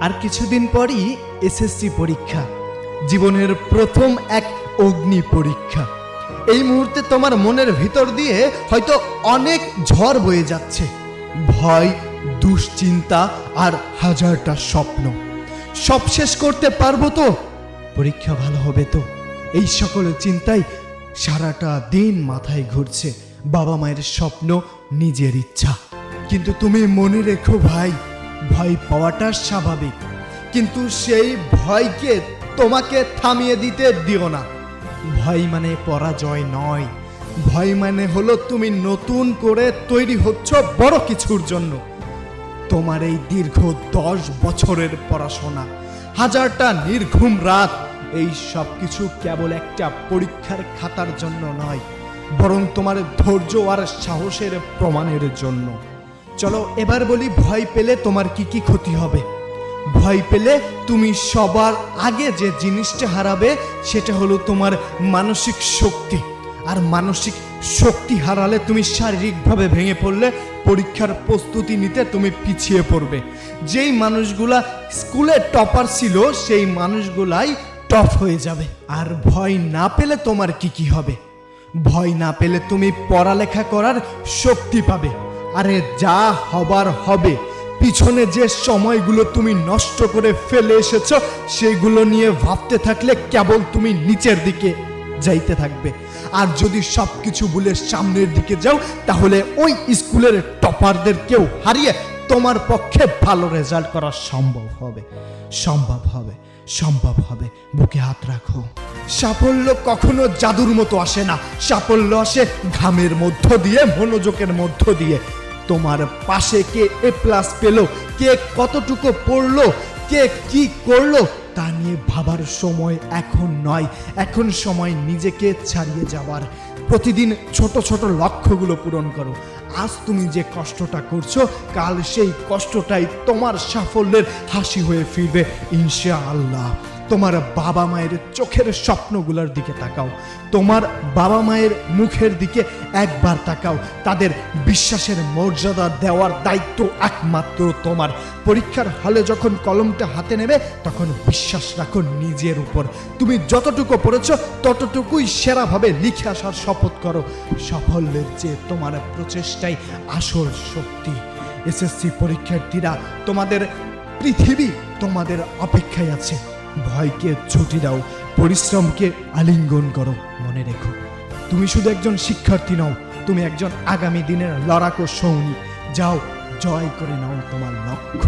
আর কিছুদিন পরই এসএসসি পরীক্ষা, জীবনের প্রথম এক অগ্নি পরীক্ষা। এই মুহূর্তে তোমার মনের ভিতর দিয়ে হয়তো অনেক ঝড় বয়ে যাচ্ছে, ভয়, দুশ্চিন্তা আর হাজারটা স্বপ্ন। সব শেষ করতে পারবো তো? পরীক্ষা ভালো হবে তো? এই সকল চিন্তাই সারাটা দিন মাথায় ঘুরছে। বাবা মায়ের স্বপ্ন, নিজের ইচ্ছা। কিন্তু তুমি মনে রেখো ভাই, ভয় পাওয়াটা স্বাভাবিক, কিন্তু সেই ভয়কে তোমাকে থামিয়ে দিতে দিও না। ভয় মানে পরাজয় নয়, ভয় মানে হলো তুমি নতুন করে তৈরি হচ্ছ বড় কিছুর জন্য। তোমার এই দীর্ঘ 10 বছরের পড়াশোনা, হাজারটা নির্ঘুম রাত, এই সব কিছু কেবল একটা পরীক্ষার খাতার জন্য নয়, বরং তোমার ধৈর্য আর সাহসের প্রমাণের জন্য। চলো এবার বলি, ভয় পেলে তোমার কি কি ক্ষতি হবে। ভয় পেলে তুমি সবার আগে যে জিনিসটা হারাবে সেটা হলো তোমার মানসিক শক্তি। আর মানসিক শক্তি হারালে তুমি শারীরিকভাবে ভেঙে পড়লে পরীক্ষার প্রস্তুতি নিতে তুমি পিছিয়ে পড়বে। যেই মানুষগুলা স্কুলে টপার ছিল সেই মানুষগুলাই টপ হয়ে যাবে। আর ভয় না পেলে তোমার কি কি হবে? ভয় না পেলে তুমি পড়ালেখা করার শক্তি পাবে। আরে যা হবার হবে। পিছনে যে সময়গুলো তুমি নষ্ট করে ফেলে এসেছো সেগুলো নিয়ে ভাবতে থাকলে কেবল তুমি নিচের দিকে যাইতে থাকবে। আর যদি সবকিছু ভুলে সামনের দিকে যাও তাহলে ওই স্কুলের টপারদের কেউ হারিয়ে তোমার পক্ষে ভালো রেজাল্ট করা সম্ভব হবে। সম্ভব হবে, সম্ভব হবে। বুকে হাত রাখো। সাফল্য কখনো জাদুর মতো আসে না, সাফল্য আসে ঘামের মধ্য দিয়ে, মনোযোগের মধ্য দিয়ে। তোমার পাশে কে A+ পেল, কে কতটুকু পড়লো, কে কি করলো তা নিয়ে ভাবার সময় এখন নয়। এখন সময় নিজেকে ছাড়িয়ে যাওয়ার। প্রতিদিন ছোট ছোট লক্ষ্যগুলো পূরণ করো। আজ তুমি যে কষ্টটা করছো, কাল সেই কষ্টটাই তোমার সাফল্যের হাসি হয়ে ফিরবে ইনশাআল্লাহ। তোমার বাবা মায়ের চোখের স্বপ্নগুলোর দিকে তাকাও, তোমার বাবা মায়ের মুখের দিকে একবার তাকাও। তাদের বিশ্বাসের মর্যাদা দেওয়ার দায়িত্ব একমাত্র তোমার। পরীক্ষার হলে যখন কলমটা হাতে নেবে তখন বিশ্বাস রাখো নিজের উপর। তুমি যতটুকু পড়েছ ততটুকুই সেরাভাবে লিখে আসার শপথ করো। সাফল্যের চেয়ে তোমার প্রচেষ্টাই আসল শক্তি। এসএসসি পরীক্ষার্থীরা, তোমাদের পৃথিবী তোমাদের অপেক্ষায় আছে। ভয়কে ছুটি দাও, পরিশ্রমকে আলিঙ্গন করো। মনে রেখো, তুমি শুধু একজন শিক্ষার্থী নও, তুমি একজন আগামী দিনের লড়াকু সৈনিক। যাও, জয় করে নাও তোমার লক্ষ্য।